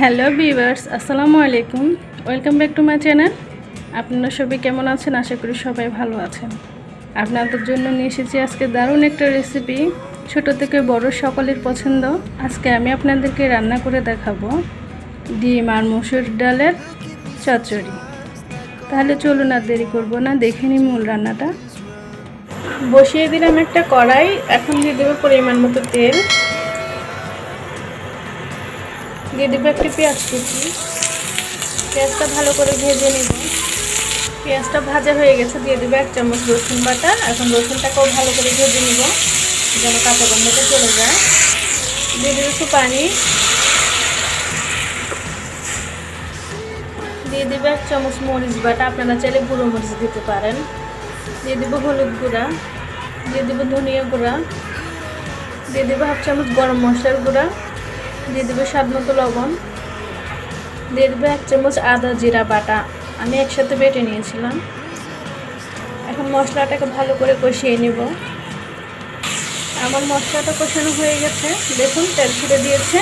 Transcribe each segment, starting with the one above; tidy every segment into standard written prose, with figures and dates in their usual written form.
Hello viewers, আসসালামু আলাইকুম। Welcome back to my channel. আপনারা সবাই কেমন আছেন? আশা করি সবাই ভালো আছেন। আপনাদের জন্য নিয়ে এসেছি আজকে দারুণ একটা রেসিপি, ছোট থেকে বড় সকলের পছন্দ। আজকে আমি আপনাদেরকে রান্না করে দেখাবো ডিম আর মসুর ডালের চচ্চড়ি। তাহলে চলুন, আর দেরি করব না, দেখে নিই মূল রান্নাটা। বসিয়ে দিলাম একটা কড়াই। এখন দিয়ে দেবো পরিমাণ মতো তেল, দিয়ে দেবো একটি পেঁয়াজ কুচি। পেঁয়াজটা ভালো করে ভেজে নেব। পেঁয়াজটা ভাজা হয়ে গেছে, দিয়ে দেবো 1 চামচ রসুন বাটা। এখন রসুনটাকেও ভালো করে ভেজে নেব যেন কাঁচা গন্ধটা চলে যায়। দিয়ে দেবো একটু পানি, দিয়ে দেবো 1 চামচ মরিচ বাটা, আপনারা চাইলে গুঁড়ো মরিচ দিতে পারেন। দিয়ে দেবো হলুদ গুঁড়া, দিয়ে দেবো ধনিয়া গুঁড়া, দিয়ে দেবো 1/2 চামচ গরম মশলার গুঁড়া, দিয়ে দেবো স্বাদ মতো লবণ, দিয়ে দেবো 1 চামচ আদা জিরা বাটা, আমি একসাথে বেটে নিয়েছিলাম। এখন মশলাটাকে ভালো করে কষিয়ে নেব। আমার মশলাটা কষানো হয়ে গেছে, দেখুন তেল ছেড়ে দিয়েছে।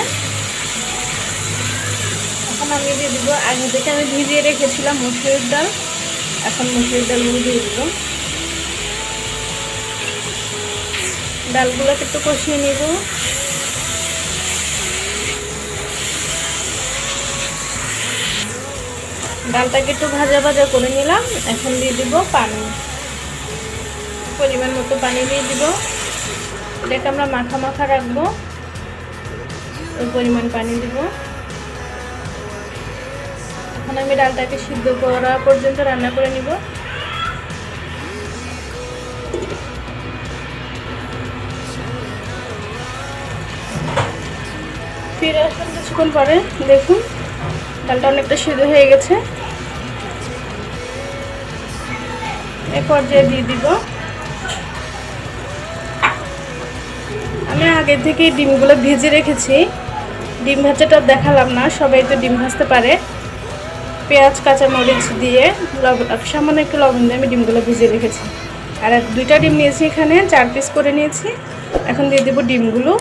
এখন আমি দিয়ে দেবো আগে থেকে আমি ভিজিয়ে রেখেছিলাম মসুর ডাল। এখন মসুর ডালগুলো দিয়ে দেবো। ডালগুলোকে একটু কষিয়ে নেব। ডালটাকে একটু ভাজা ভাজা করে নিলাম। এখন দিয়ে দিব পানি, পরিমাণ মতো পানি দিয়ে দিব। এটাকে আমরা মাখা মাখা রাখবো, ওই পরিমাণ পানি দিব। এখন আমি ডালটাকে সিদ্ধ করা পর্যন্ত রান্না করে নিব। ফিরে আসলাম কিছুক্ষণ পরে, দেখুন ডালটা অনেকটা সিদ্ধ হয়ে গেছে। এই পর্যায়ে দিয়ে দিব, আমি আগে থেকে ডিমগুলো ভেজে রেখেছি। ডিম ভাজাটা দেখালাম না, সবাই তো ডিম ভাজতে পারে। পেঁয়াজ কাঁচামরিচ দিয়ে সামান্য একটু লবণ দিয়ে আমি ডিমগুলো ভেজে রেখেছি। আর 2টা ডিম নিয়েছি, এখানে 4 পিস করে নিয়েছি। এখন দিয়ে দেব ডিমগুলো।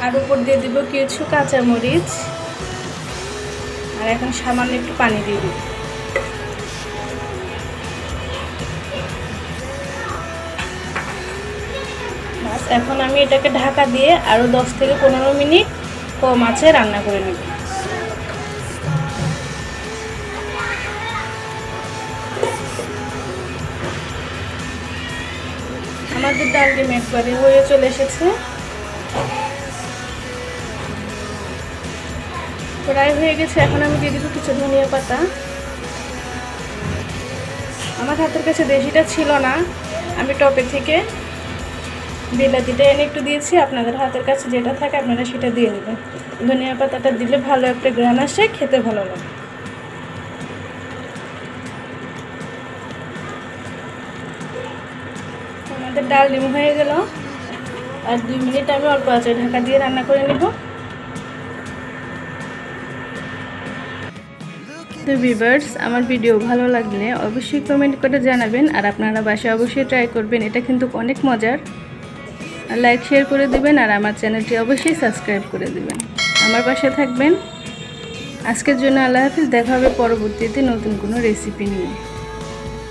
আর উপর দিয়ে দিব কিছু কাঁচামরিচ। আর এখন সামান্য একটু পানি দিয়ে দিব। বাস, এখন আমি এটাকে ঢাকা দিয়ে আরও 10 থেকে 15 মিনিট কম আঁচে রান্না করে নেব। আমাদের ডাল ডিম একবারে হয়ে চলে এসেছে, প্রায় হয়ে গেছে। এখন আমি দিয়ে দিব কিছু ধনিয়া পাতা। আমার হাতের কাছে দেশিটা ছিল না, আমি টপে থেকে বিলাতিটা এনে একটু দিয়েছি। আপনাদের হাতের কাছে যেটা থাকে আপনারা সেটা দিয়ে নেবেন। ধনিয়া পাতাটা দিলে ভালো একটা ঘ্রাণ আসে, খেতে ভালো লাগে। আমাদের ডাল ডিম হয়ে গেল। আর 2 মিনিট আমি অল্প আঁচে ঢাকা দিয়ে রান্না করে নেব। তো ভিউয়ার্স, আমার ভিডিও ভালো লাগলে অবশ্যই কমেন্ট করে জানাবেন। আর আপনারা বাসায় অবশ্যই ট্রাই করবেন, এটা কিন্তু অনেক মজার। লাইক শেয়ার করে দিবেন, আর আমার চ্যানেলটি অবশ্যই সাবস্ক্রাইব করে দিবেন। আমার পাশে থাকবেন। আজকের জন্য আল্লাহ হাফিজ। দেখা হবে পরবর্তীতে নতুন কোনো রেসিপি নিয়ে।